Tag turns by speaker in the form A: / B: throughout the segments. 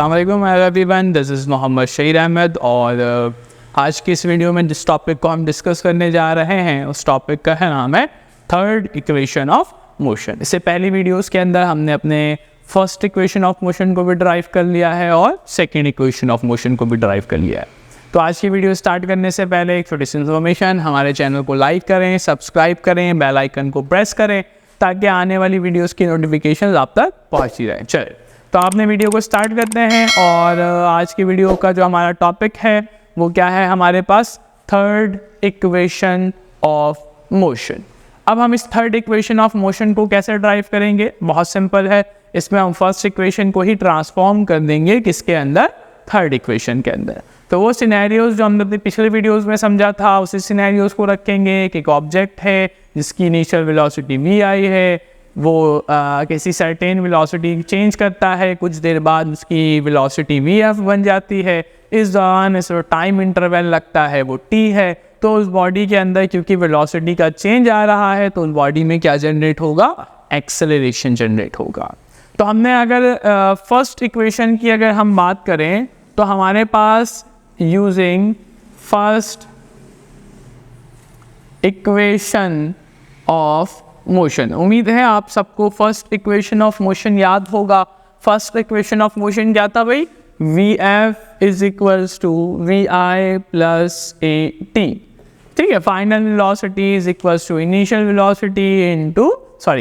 A: अस्सलाम वालेकुम everyone, this is Mohammad Shaheer Ahmed और आज की इस वीडियो में जिस टॉपिक को हम डिस्कस करने जा रहे हैं उस टॉपिक का नाम है थर्ड इक्वेशन ऑफ मोशन। इससे पहली वीडियोस के अंदर हमने अपने फर्स्ट इक्वेशन ऑफ मोशन को भी ड्राइव कर लिया है और सेकेंड इक्वेशन ऑफ मोशन को भी ड्राइव कर लिया है। तो आज की वीडियो स्टार्ट करने से पहले एक छोटी सी इन्फॉर्मेशन, हमारे चैनल को लाइक करें, सब्सक्राइब करें, बेल आइकन को प्रेस करें ताकि आने वाली वीडियोस की नोटिफिकेशन आप तक पहुँचती रहे। चलिए तो आपने वीडियो को स्टार्ट करते हैं और आज की वीडियो का जो हमारा टॉपिक है वो क्या है, हमारे पास थर्ड इक्वेशन ऑफ मोशन। अब हम इस थर्ड इक्वेशन ऑफ मोशन को कैसे ड्राइव करेंगे, बहुत सिंपल है। इसमें हम फर्स्ट इक्वेशन को ही ट्रांसफॉर्म कर देंगे किसके अंदर, थर्ड इक्वेशन के अंदर। तो वो सिनेरियोज जो हमने अपने पिछले वीडियोस में समझा था उसी सिनेरियोज को रखेंगे कि एक ऑब्जेक्ट है जिसकी इनिशियल वेलोसिटी vi है, वो किसी सर्टेन वेलोसिटी चेंज करता है, कुछ देर बाद उसकी वेलोसिटी vf बन जाती है। इस दौरान इस टाइम इंटरवल लगता है वो t है। तो उस बॉडी के अंदर क्योंकि वेलोसिटी का चेंज आ रहा है तो उस बॉडी में क्या जनरेट होगा, एक्सेलरेशन जनरेट होगा। तो हमने अगर फर्स्ट इक्वेशन की अगर हम बात करें तो हमारे पास using first equation of motion, उम्मीद है आप सबको फर्स्ट इक्वेशन ऑफ मोशन याद होगा। फर्स्ट इक्वेशन ऑफ मोशन क्या था भाई, Vf is equals to Vi plus AT, ठीक है। Final velocity is equals to initial velocity into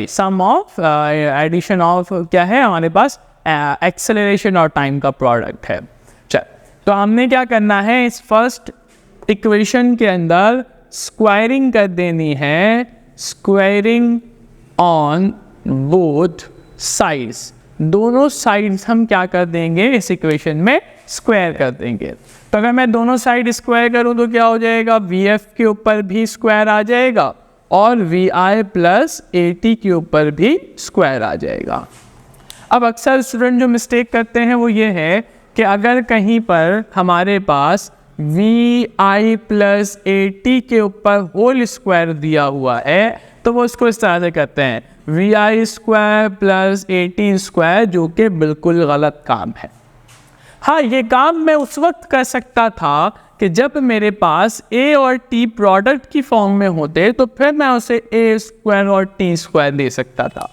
A: sum of addition of क्या है हमारे पास, एक्सेलरेशन और टाइम का प्रोडक्ट है। चल तो हमने क्या करना है, इस फर्स्ट इक्वेशन के अंदर स्क्वायरिंग कर देनी है, स्क्वायरिंग ऑन बोथ साइड्स। दोनों साइड्स हम क्या कर देंगे, इस इक्वेशन में स्क्वायर कर देंगे। तो अगर मैं दोनों साइड स्क्वायर करूं तो क्या हो जाएगा, Vf के ऊपर भी स्क्वायर आ जाएगा और Vi प्लस AT के ऊपर भी स्क्वायर आ जाएगा। अब अक्सर स्टूडेंट जो मिस्टेक करते हैं वो ये है कि अगर कहीं पर हमारे पास Vi प्लस AT के ऊपर होल स्क्वायर दिया हुआ है तो वो इसको इस तरह से करते हैं Vi square plus AT square, जो कि बिल्कुल गलत काम है। हाँ, ये काम मैं उस वक्त कर सकता था कि जब मेरे पास A और T प्रोडक्ट की फॉर्म में होते तो फिर मैं उसे A स्क्वायर और T स्क्वायर दे सकता था,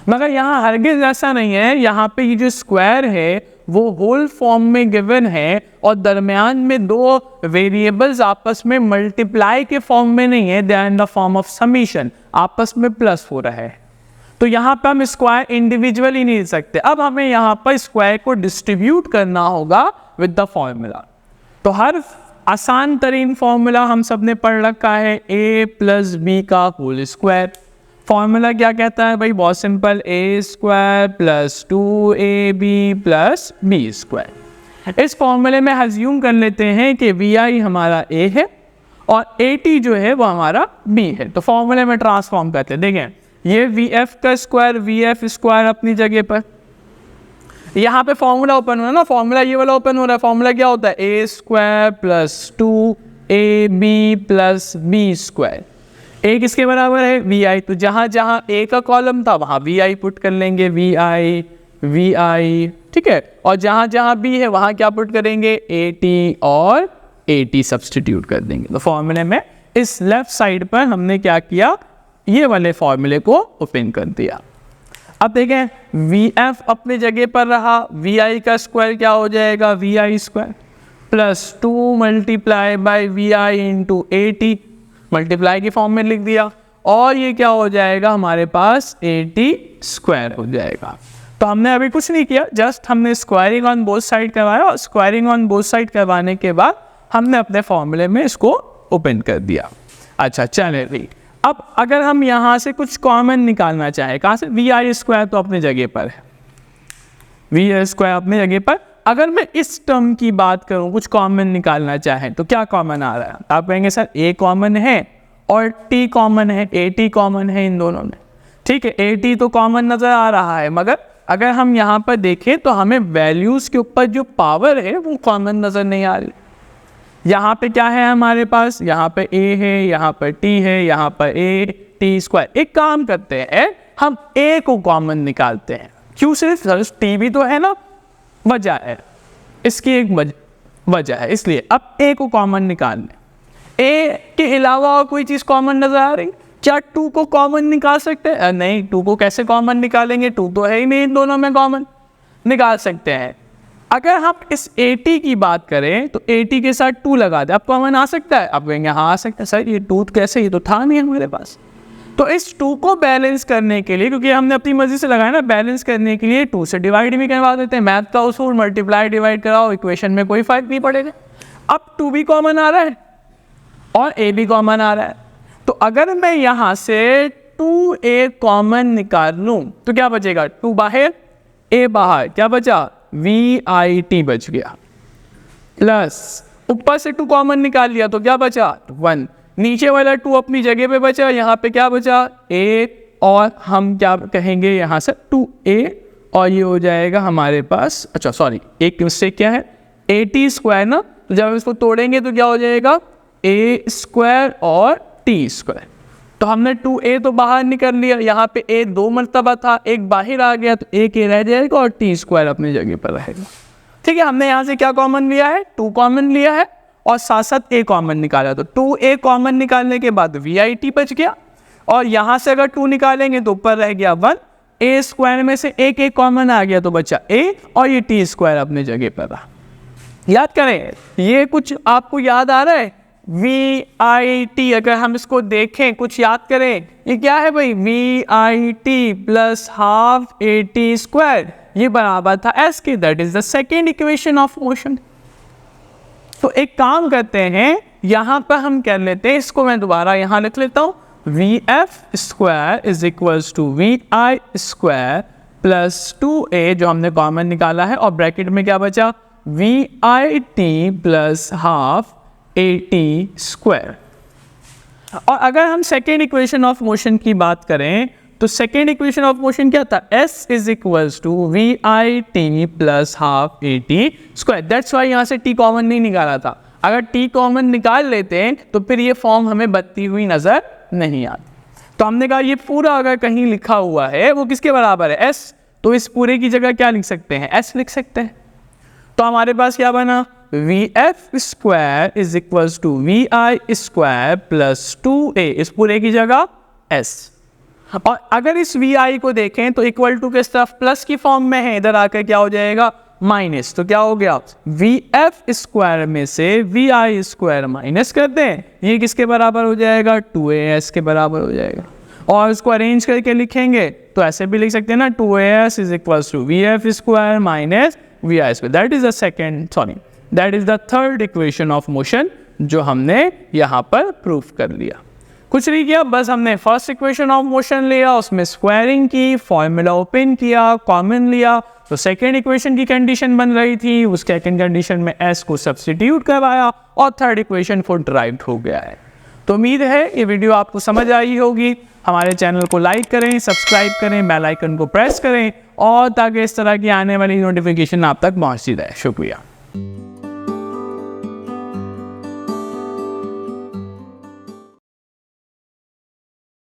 A: मगर यहाँ हरगिज़ ऐसा नहीं है। यहाँ पे ये जो स्क्वायर है वो होल फॉर्म में गिवन है और दरमियान में दो वेरिएबल्स आपस में मल्टीप्लाई के फॉर्म में नहीं है, they are in the form of summation, आपस में प्लस हो रहा है। तो यहाँ पे हम स्क्वायर इंडिविजुअली नहीं दे सकते। अब हमें यहाँ पर स्क्वायर को डिस्ट्रीब्यूट करना होगा विद द फॉर्मूला। तो हर आसान तरीन फॉर्मूला हम सब ने पढ़ रखा है, a प्लस बी का होल स्क्वायर। फॉर्मूला क्या कहता है भाई, बहुत simple, a square plus 2ab plus B square. इस फॉर्मूले में अज्यूम कर लेते हैं कि vi हमारा a है और at जो है वो हमारा b है। तो फॉर्मूले में ट्रांसफॉर्म करते हैं, देखें ये vf का स्क्वायर vf स्क्वायर अपनी जगह पर, यहाँ पे फॉर्मूला ओपन हो रहा है ना, फॉर्मूला ये वाला ओपन हो रहा है। फॉर्मूला क्या होता है, a square plus 2ab plus b square. a किसके बराबर है, vi। तो जहाँ जहाँ a का कॉलम था वहाँ vi पुट कर लेंगे, vi, ठीक है। और जहाँ जहाँ b है वहाँ क्या पुट करेंगे, at और at सब्सटीट्यूट कर देंगे। तो फॉर्मूले में इस लेफ्ट साइड पर हमने क्या किया, ये वाले फॉर्मूले को ओपन कर दिया। अब देखें Vf अपनी जगह पर रहा, Vi का स्क्वायर क्या हो जाएगा, Vi square plus 2 multiply by Vi into AT, multiply की फॉर्म में लिख दिया, और ये क्या हो जाएगा हमारे पास AT स्क्वायर हो जाएगा। तो हमने अभी कुछ नहीं किया, जस्ट हमने स्क्वायरिंग ऑन बोथ साइड करवाया और स्क्वायरिंग ऑन बोथ साइड करवाने के बाद हमने अपने फॉर्मूले में इसको ओपन कर दिया। अच्छा चले भाई, अब अगर हम यहाँ से कुछ कॉमन निकालना चाहें, कहाँ से, Vi स्क्वायर तो अपनी जगह पर है, Vi स्क्वायर अपनी जगह पर। अगर मैं इस टर्म की बात करूँ, कुछ कॉमन निकालना चाहें तो क्या कॉमन आ रहा है, आप कहेंगे सर A कॉमन है और T कॉमन है, AT कॉमन है इन दोनों में, ठीक है। AT तो कॉमन नज़र आ रहा है, मगर अगर हम यहाँ पर देखें तो हमें वैल्यूज़ के ऊपर जो पावर है वो कॉमन नज़र नहीं आ रही। यहाँ पे क्या है हमारे पास, यहाँ पे a है, यहाँ पर t है, यहाँ पर a t स्क्वायर। एक काम करते हैं, हम a को कॉमन निकालते हैं। क्यों, सिर्फ t भी तो है ना, वजह है, इसकी एक वजह है, इसलिए अब ए को कॉमन निकाल लें। ए के अलावा और कोई चीज़ कॉमन नजर आ रही? क्या 2 को कॉमन निकाल सकते हैं? नहीं, 2 को कैसे कॉमन निकालेंगे, 2 तो है ही नहीं इन दोनों में कॉमन। निकाल सकते हैं, अगर हम इस 80 की बात करें तो 80 के साथ 2 लगा दें, अब कॉमन आ सकता है? अब कहेंगे हाँ आ सकता है। सर ये 2 कैसे, ये तो था नहीं हमारे पास। तो इस 2 को बैलेंस करने के लिए, क्योंकि हमने अपनी मर्जी से लगाया ना, बैलेंस करने के लिए 2 से डिवाइड भी करवा देते हैं। मैथ का उसूल, मल्टीप्लाई डिवाइड कराओ, इक्वेशन में कोई फर्क नहीं पड़ेगा। अब 2 भी कॉमन आ रहा है और ए भी कॉमन आ रहा है, तो अगर मैं यहाँ से 2a कॉमन निकाल लूँ तो क्या बचेगा? 2 बाहर, a बाहर, क्या बचा? VIT बच गया, प्लस ऊपर से 2 कॉमन निकाल लिया तो क्या बचा? 1। नीचे वाला 2 अपनी जगह पे बचा, यहाँ पे क्या बचा? a, और हम क्या कहेंगे यहाँ से 2a, और ये हो जाएगा हमारे पास, अच्छा सॉरी एक मिस्टेक क्या है, 80 स्क्वायर ना, तो जब हम इसको तोड़ेंगे तो क्या हो जाएगा? a स्क्वायर और t स्क्वायर। तो हमने 2a तो बाहर निकल लिया, यहाँ पे a 2 मरतबा था, एक बाहर आ गया तो एक a रह जाएगा और t स्क्वायर अपनी जगह पर रहेगा। ठीक है, हमने यहाँ से क्या कॉमन लिया है? 2 कॉमन लिया है और साथ साथ a कॉमन निकाला, तो 2a कॉमन निकालने के बाद VIT बच गया, और यहाँ से अगर 2 निकालेंगे तो ऊपर रह गया 1, a स्क्वायर में से एक कॉमन आ गया तो बचा a, और ये t स्क्वायर अपने जगह पर रहा। याद करें, ये कुछ आपको याद आ रहा है? VIT अगर हम इसको देखें, कुछ याद करें, ये क्या है भाई? VIT plus half AT square, ये बराबर था S के, that is the second equation of motion. तो एक काम करते हैं, यहाँ पर हम कर लेते हैं, इसको मैं दोबारा यहाँ लिख लेता हूँ, VF square is equals to VI square plus 2a जो हमने कॉमन निकाला है, और ब्रैकेट में क्या बचा? VIT plus half AT square. और अगर हम सेकेंड इक्वेशन ऑफ मोशन की बात करें तो सेकेंड इक्वेशन ऑफ मोशन क्या था? S is equals to VIT plus half AT square. That's why यहाँ से T कॉमन नहीं निकाला था। अगर T कॉमन निकाल लेते हैं तो फिर ये फॉर्म हमें बनती हुई नजर नहीं आती। तो हमने कहा ये पूरा अगर कहीं लिखा हुआ है वो किसके बराबर है? S। तो इस पूरे की जगह क्या लिख सकते हैं? S लिख सकते हैं। तो हमारे पास क्या बना? VF square is equals to VI square plus 2a, इस पूरे की जगह S। और अगर इस VI को देखें तो इक्वल टू किस तरफ? प्लस की फॉर्म में है, इधर आकर क्या हो जाएगा? माइनस। तो क्या हो गया? VF स्क्वायर में से VI स्क्वायर माइनस कर दें, ये किसके बराबर हो जाएगा? 2AS के बराबर हो जाएगा। और इसको अरेंज करके लिखेंगे तो ऐसे भी लिख सकते हैं ना, 2AS is equals to VF square minus VI square. That is the second, sorry that is the third equation of motion जो हमने यहाँ पर प्रूफ कर लिया। कुछ नहीं किया, बस हमने फर्स्ट इक्वेशन ऑफ मोशन लिया, उसमें स्क्वायरिंग की, फॉर्मूला ओपन किया, कॉमन लिया, तो सेकेंड इक्वेशन की कंडीशन बन रही थी, उस सेकेंड कंडीशन में S को सब्स्टिट्यूट करवाया और थर्ड इक्वेशन फुल ड्राइव्ड हो गया है। तो उम्मीद है ये वीडियो आपको समझ आई होगी। हमारे चैनल को लाइक करें, सब्सक्राइब करें, बेल आइकन को प्रेस करें, और ताकि इस तरह की आने वाली नोटिफिकेशन आप तक पहुँचती रहे। शुक्रिया।